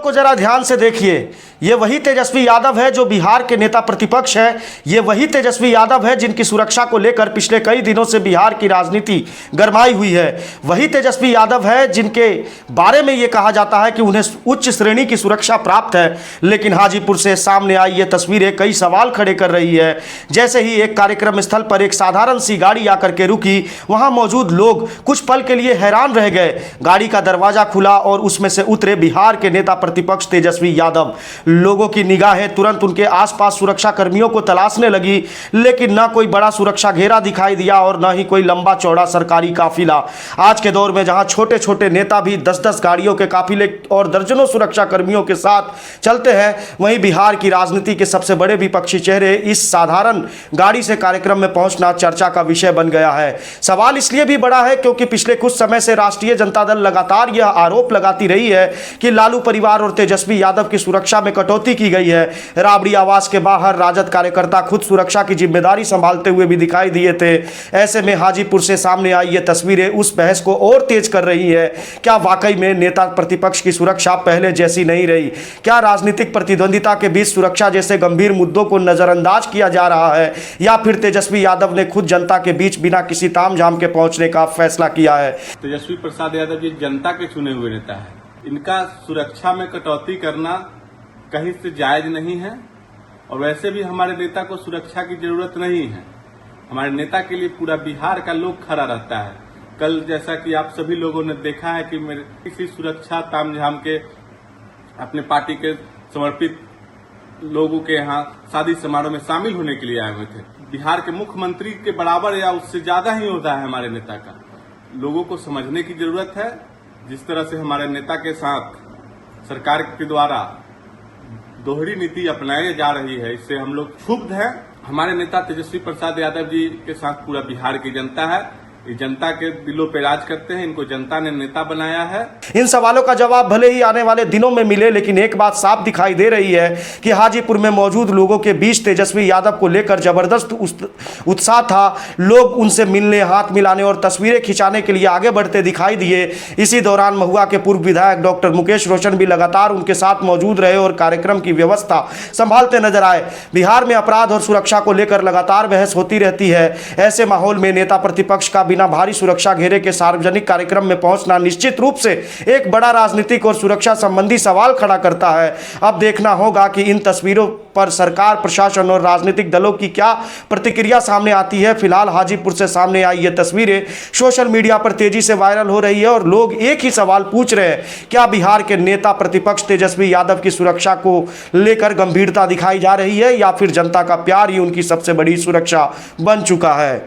को जरा ध्यान से देखिए, ये वही तेजस्वी यादव है जो बिहार के नेता प्रतिपक्ष है। ये वही तेजस्वी यादव है जिनकी सुरक्षा को लेकर पिछले कई दिनों से बिहार की राजनीति गरमाई हुई है। वही तेजस्वी यादव है जिनके बारे में ये कहा जाता है कि उन्हें उच्च श्रेणी की सुरक्षा प्राप्त है। लेकिन हाजीपुर से सामने आई ये तस्वीरें कई सवाल खड़े कर रही है। जैसे ही एक कार्यक्रम स्थल पर एक साधारण सी गाड़ी आकर के रुकी, वहां मौजूद लोग कुछ पल के लिए हैरान रह गए। गाड़ी का दरवाजा खुला और उसमें से उतरे बिहार के नेता प्रतिपक्ष तेजस्वी यादव। लोगों की निगाहें तुरंत उनके आसपास सुरक्षा कर्मियों को तलाशने लगी, लेकिन ना कोई बड़ा सुरक्षा घेरा दिखाई दिया और ना ही कोई लंबा चौड़ा सरकारी काफिला। आज के दौर में जहां छोटे छोटे नेता भी 10-10 गाड़ियों के काफिले और दर्जनों सुरक्षा कर्मियों के साथ चलते हैं, वहीं बिहार की राजनीति के सबसे बड़े विपक्षी चेहरे इस साधारण गाड़ी से कार्यक्रम में पहुंचना चर्चा का विषय बन गया है। सवाल इसलिए भी बड़ा है क्योंकि पिछले कुछ समय से राष्ट्रीय जनता दल लगातार यह आरोप लगाती रही है कि लालू परिवार और तेजस्वी यादव की सुरक्षा में कटौती की गई है। राबड़ी आवास के बाहर राजद कार्यकर्ता खुद सुरक्षा की जिम्मेदारी संभालते हुए भी दिखाई दिए थे। ऐसे में हाजीपुर से सामने आई ये तस्वीरें उस बहस को और तेज कर रही है। क्या वाकई में नेता प्रतिपक्ष की सुरक्षा पहले जैसी नहीं रही? क्या राजनीतिक प्रतिद्वंदिता के बीच सुरक्षा जैसे गंभीर मुद्दों को नजरअंदाज किया जा रहा है, या फिर तेजस्वी यादव ने खुद जनता के बीच बिना किसी तामझाम के पहुंचने का फैसला किया है? तेजस्वी प्रसाद यादव जी जनता के चुने हुए नेता है। इनका सुरक्षा में कटौती करना कहीं से जायज नहीं है, और वैसे भी हमारे नेता को सुरक्षा की जरूरत नहीं है। हमारे नेता के लिए पूरा बिहार का लोग खड़ा रहता है। कल जैसा कि आप सभी लोगों ने देखा है कि मेरे किसी सुरक्षा तामझाम के अपने पार्टी के समर्पित लोगों के यहाँ शादी समारोह में शामिल होने के लिए आए हुए थे। बिहार के मुख्यमंत्री के बराबर या उससे ज्यादा ही होता है हमारे नेता का। लोगों को समझने की जरूरत है। जिस तरह से हमारे नेता के साथ सरकार के द्वारा दोहरी नीति अपनाई जा रही है, इससे हम लोग क्षुब्ध हैं। हमारे नेता तेजस्वी प्रसाद यादव जी के साथ पूरा बिहार की जनता है। ये जनता के दिलों पे राज करते हैं। इनको जनता ने नेता बनाया है। इन सवालों का जवाब भले ही आने वाले दिनों में मिले, लेकिन एक बात साफ दिखाई दे रही है कि हाजीपुर में मौजूद लोगों के बीच तेजस्वी यादव को लेकर जबरदस्त उत्साह था। लोग उनसे मिलने, हाथ मिलाने और तस्वीरें खिंचाने के लिए आगे बढ़ते दिखाई दिए। इसी दौरान महुआ के पूर्व विधायक डॉक्टर मुकेश रोशन भी लगातार उनके साथ मौजूद रहे और कार्यक्रम की व्यवस्था संभालते नजर आए। बिहार में अपराध और सुरक्षा को लेकर लगातार बहस होती रहती है। ऐसे माहौल में नेता प्रतिपक्ष का बिना भारी सुरक्षा घेरे के सार्वजनिक कार्यक्रम में पहुंचना निश्चित रूप से एक बड़ा राजनीतिक और सुरक्षा संबंधी सवाल खड़ा करता है। अब देखना होगा कि इन तस्वीरों पर सरकार, प्रशासन और राजनीतिक दलों की क्या प्रतिक्रिया सामने आती है। फिलहाल हाजीपुर से सामने आई ये तस्वीरें सोशल मीडिया पर तेजी से वायरल हो रही है और लोग एक ही सवाल पूछ रहे हैं, क्या बिहार के नेता प्रतिपक्ष तेजस्वी यादव की सुरक्षा को लेकर गंभीरता दिखाई जा रही है, या फिर जनता का प्यार ही उनकी सबसे बड़ी सुरक्षा बन चुका है?